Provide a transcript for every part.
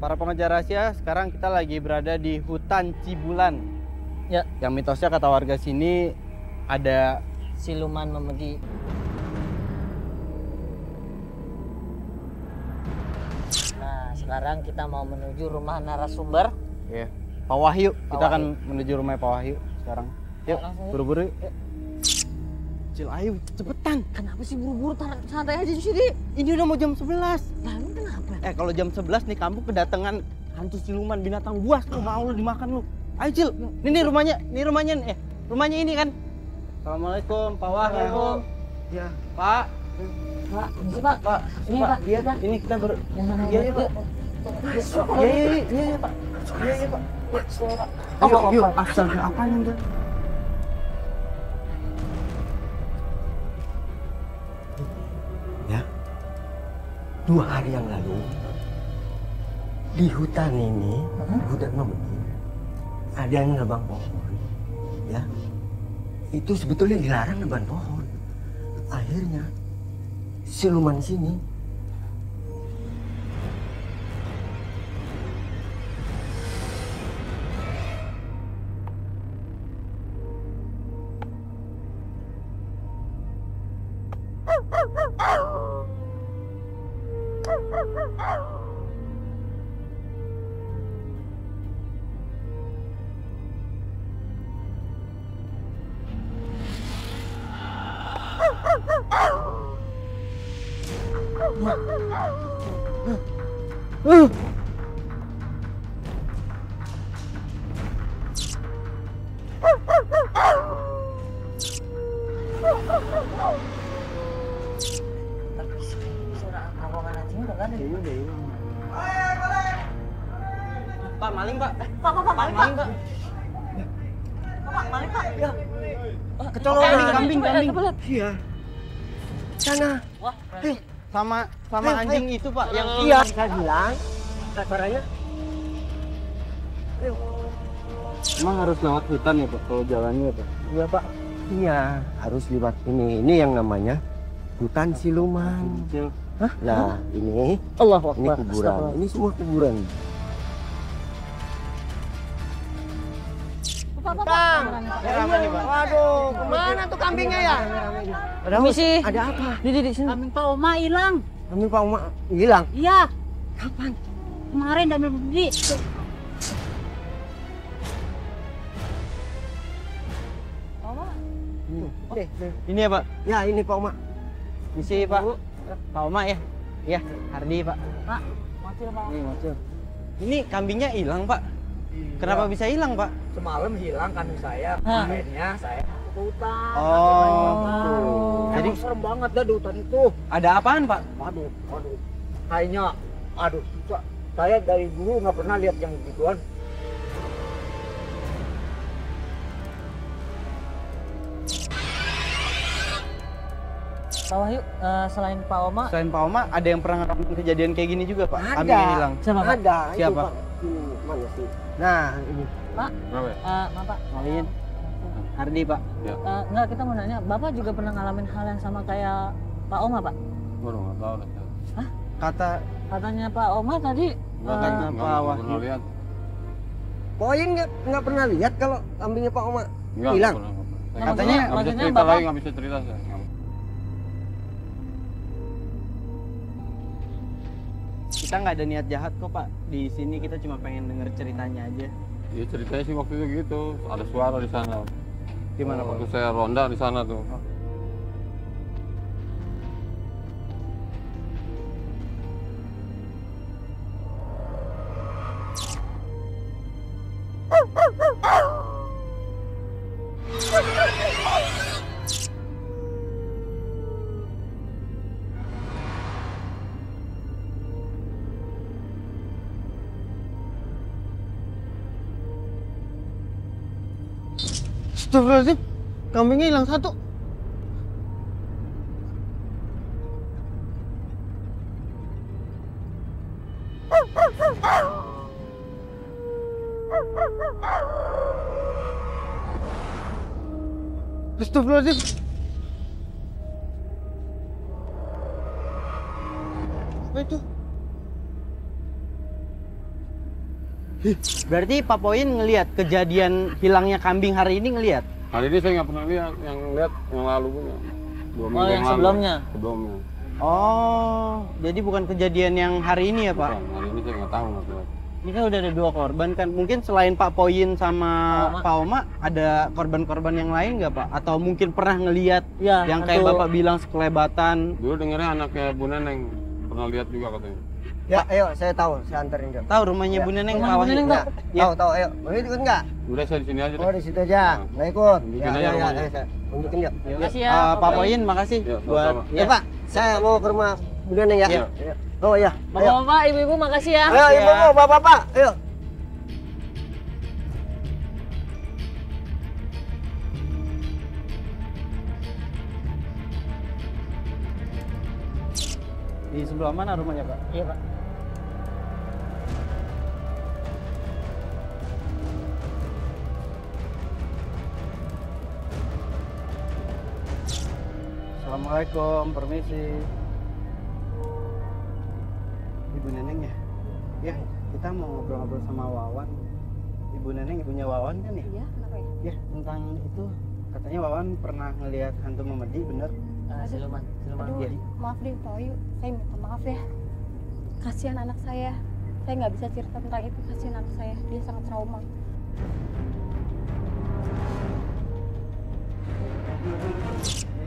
para pengejar rahasia, sekarang kita lagi berada di hutan Cibulan. Ya. Yang mitosnya kata warga sini ada siluman memedi. Nah, sekarang kita mau menuju rumah narasumber. ya, Pak Wahyu. Pak Kita Wahyu. akan menuju rumah Pak Wahyu sekarang. Yuk, Langsung yuk. buru-buru yuk. Yuk. Cil, ayo cepetan. Kenapa sih buru-buru? Santai aja di sini. Ini udah mau jam 11. Lalu kenapa? Kalau jam 11 nih kamu kedatangan hantu siluman binatang buas lu, mau lu dimakan lu. Ayo Cil, ini rumahnya, rumahnya ini kan. Assalamualaikum Pak Wahyu. Ya, Pak. Pak, ini Pak. Pak, Ini Pak, Pak. dia ini kita Yang mana? Iya, iya, Pak. Iya, Pak. Iya, Pak. Yuk, astaga, apaan itu? Ya, 2 hari yang lalu di hutan ini, hutan Memedi, ada yang nebang pohon. Ya, itu sebetulnya dilarang nebang pohon. Akhirnya siluman sini Suara rombongan anjing udah nggak ada. Pak, maling, Pak. Pak, maling, Pak. Maling, Pak. Pak, maling, Pak. Ya. kecolongan. Kambing. Iya. Sana. Wah, Sama Ayo, anjing itu, Pak, yang Iya, saya bilang. Suaranya. emang harus lewat hutan ya, Pak, kalau jalannya, Pak? Iya, Pak. Iya, harus lewat ini. Ini yang namanya hutan siluman. Cil. Nah, ini Allahu ini Akbar. kuburan. Ini semua kuburan. Kang, Apa nih, Pak? Waduh, kemana tuh kambingnya ya? Ada apa? Misi. Ada apa? Di sini. Kambing Pak Oma hilang. Kambing Pak Uma hilang. Iya, Kapan? kemarin dan beli. Ini ya, Pak. Ya, ini Pak Uma. Misi, Pak. Pak Oma ya? Iya, Hardi, Pak. Pak, mati Pak. Ini Mocil. Ini kambingnya hilang, Pak. Kenapa bisa hilang, Pak? Semalam hilang kambing saya, Hah. akhirnya saya ke hutan. Oh. Jadi Jadi serem banget dah di hutan itu. ada apaan, Pak? Waduh, kayaknya, saya dari dulu nggak pernah lihat yang gituan. Pak Wahyu, selain Pak Oma, Selain Pak Oma, ada yang pernah ngalamin kejadian kayak gini juga, Pak? Ada. Kambingnya hilang. siapa Pak? Ada. Siapa? Itu, Pak. Mana sih? Nah, ini. Pak, Kenapa ya? maaf Pak. Ngaliin. Hardi, Pak. Enggak, kita mau nanya, Bapak juga pernah ngalamin hal yang sama kayak Pak Oma, Pak? Baru nggak tahu deh. Kata Katanya Pak Oma tadi, Kata Pak Wahyu. Pernah lihat? Poin nggak pernah lihat kalau kambingnya Pak Uma Nggak hilang. pernah, nggak pernah. Nah, Katanya- nggak bisa maksudnya cerita Bapak- lagi, nggak bisa cerita saya. kita nggak ada niat jahat kok, Pak. Di sini kita cuma pengen denger ceritanya aja. Ya ceritanya sih waktu itu gitu, ada suara di sana. Gimana, Pak? Waktu saya ronda di sana tuh. Astagfirullahaladzim, kambingnya hilang satu. Astagfirullahaladzim. Apa itu? Berarti Pak Poin ngelihat kejadian hilangnya kambing hari ini ngelihat? Hari ini saya nggak pernah lihat, yang lalu punya. 2 minggu Oh, yang sebelumnya. Sebelumnya. Oh, jadi bukan kejadian yang hari ini ya Pak? Bukan, hari ini saya nggak tahu nggak lihat. Ini kan udah ada 2 korban kan. Mungkin selain Pak Poin sama Oma. Pak Oma, ada korban-korban yang lain nggak Pak? Atau mungkin pernah ngelihat Ya, yang kayak hantu. Bapak bilang sekelebatan? Dulu dengarnya anaknya Bu Neneng pernah lihat juga katanya. Ya, ayo saya tahu, saya anterin dia. Tahu rumahnya Ya. Bu Neneng Rumah Pak Bu Wahyu? Neneng, Pak. Ya. Tahu, ayo. Mau ikut enggak? Udah saya di sini aja deh. Oh, di situ aja. Nggak ikut. Tunjukin Ya, aja ya, rumahnya. saya tunjukin dia. Makasih ya, Pak Poin. Poin, makasih Ya, buat sama-sama. Ya, Pak, saya mau ke rumah Bu Neneng ya. Iya. Ya. Oh ya. Ayo. Bapak-bapak, ibu-ibu makasih ya. Ayo, ibu, bapak-bapak. Ayo. di sebelah mana rumahnya Pak? Iya, Pak. Assalamualaikum, permisi. Ibu Neneng ya? Ya, kita mau ngobrol-ngobrol sama Wawan. Ibu Neneng ibunya Wawan kan ya? Iya, kenapa ya? Ya, tentang itu katanya Wawan pernah ngelihat hantu Memedi, bener? Siluman. Aduh, Iya. maaf deh Pak Wahyu, saya minta maaf ya. Kasihan anak saya nggak bisa cerita tentang itu, kasihan anak saya, dia sangat trauma.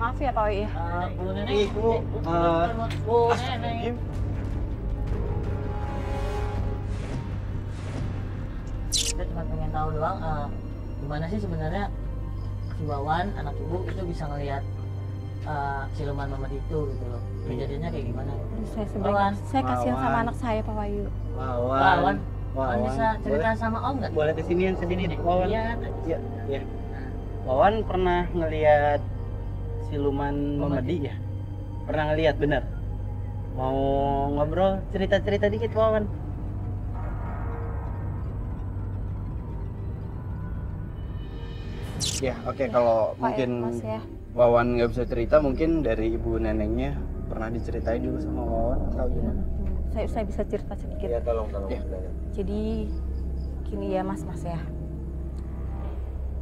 Maaf ya Pak Wahyu ya. Bu Neneng. Ibu, Bu Neneng. Kita cuma pengen tahu doang, gimana sih sebenarnya si Wawan, anak ibu itu bisa ngelihat siluman Memedi itu gitu loh. Kejadiannya kayak gimana? Aduh, saya Wawan. sebenarnya saya kasihan sama Wawan. anak saya Pak Wahyu. Wawan, Wawan bisa cerita sama Om nggak? Boleh kesinian sedikit Wawan? Iya. Iya, iya. Wawan pernah ngelihat siluman Memedi ya? Pernah ngelihat bener? Mau ngobrol cerita-cerita dikit Wawan? Ya, oke, kalau Pak mungkin Mas ya. Wawan nggak bisa cerita, mungkin dari ibu nenengnya pernah diceritain dulu sama Wawan atau gimana? Saya bisa cerita sedikit. Ya, tolong. Ya. Jadi gini ya Mas ya.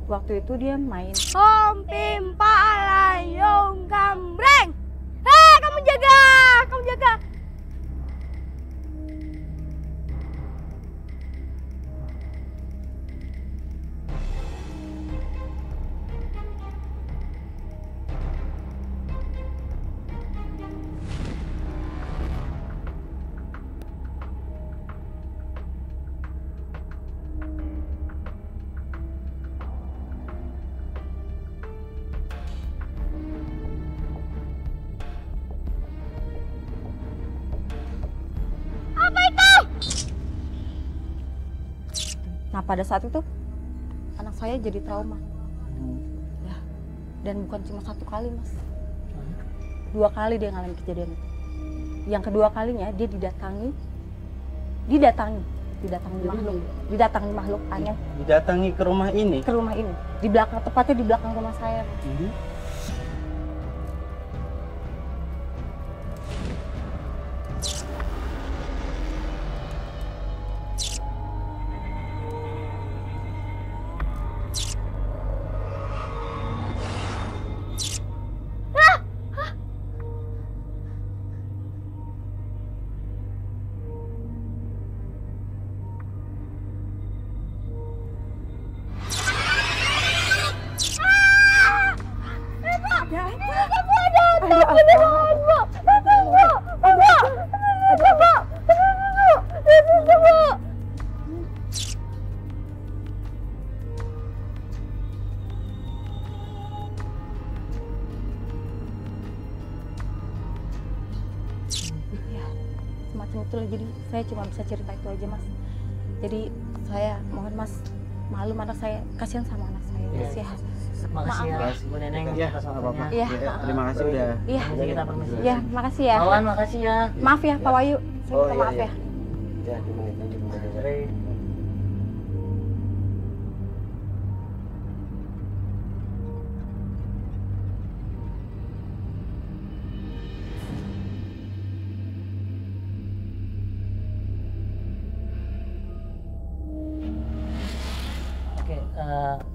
Waktu itu dia main. Om Pimpa Layong Gambreng. Hei, kamu jaga, kamu jaga. Nah pada saat itu anak saya jadi trauma. Ya. Dan bukan cuma 1 kali Mas. 2 kali dia ngalamin kejadian itu. Yang kedua kalinya dia didatangi makhluk aneh Didatangi ke rumah ini? ke rumah ini. Tepatnya di belakang rumah saya. Semacam itu lah, jadi saya cuma bisa cerita itu aja Mas. Jadi saya mohon Mas maklum anak saya, kasihan sama anak saya. Mas ya. Makasih ya, Maaf. Bu Neneng. Ya, atas nggak apa-apa. waktunya. Iya. Ya, terima kasih udah. Iya. Jadi kita permisi. Ya, makasih ya. Wawan, makasih ya. Maaf ya Pak Wahyu. Saya Oh, minta iya, maaf iya. ya. Ya, gimana itu?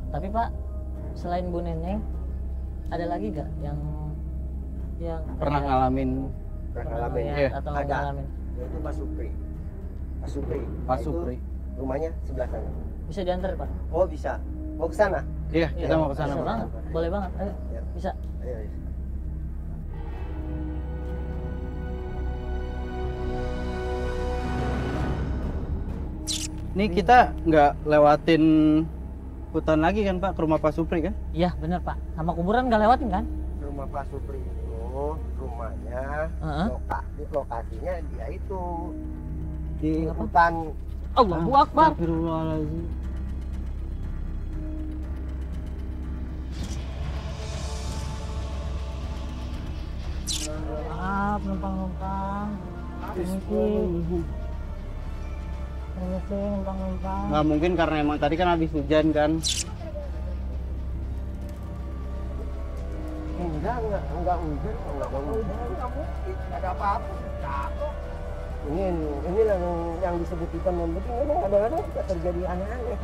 Tapi Pak, selain Bu Neneng, ada lagi gak yang Pernah kayak ngalamin Ngalamin. lihat atau Ada. ngalamin? Itu Pak Supri. Pak Supri. Pak Nah, itu Supri. rumahnya sebelah sana. Bisa diantar Pak? Oh bisa. Mau ke sana? Iya, kita mau ke sana, Bisa Pak. banget, boleh banget. Ayo, Ya. bisa. Ayo, ayo. Ini kita nggak lewatin hutan lagi kan Pak, ke rumah Pak Supri kan? Iya bener Pak, sama kuburan nggak lewatin kan? Rumah Pak Supri itu rumahnya Heeh. lokasinya dia itu di Apa? hutan. Allahu Akbar. Astagfirullahaladzim. Maaf numpang-numpang. Permisi. Permisi numpang-numpang. Nggak mungkin karena emang tadi kan habis hujan kan. Enggak hujan, enggak mungkin. Enggak mungkin, enggak ada apa-apa. Ini yang disebut hitam yang penting memang kadang-kadang juga terjadi aneh-aneh.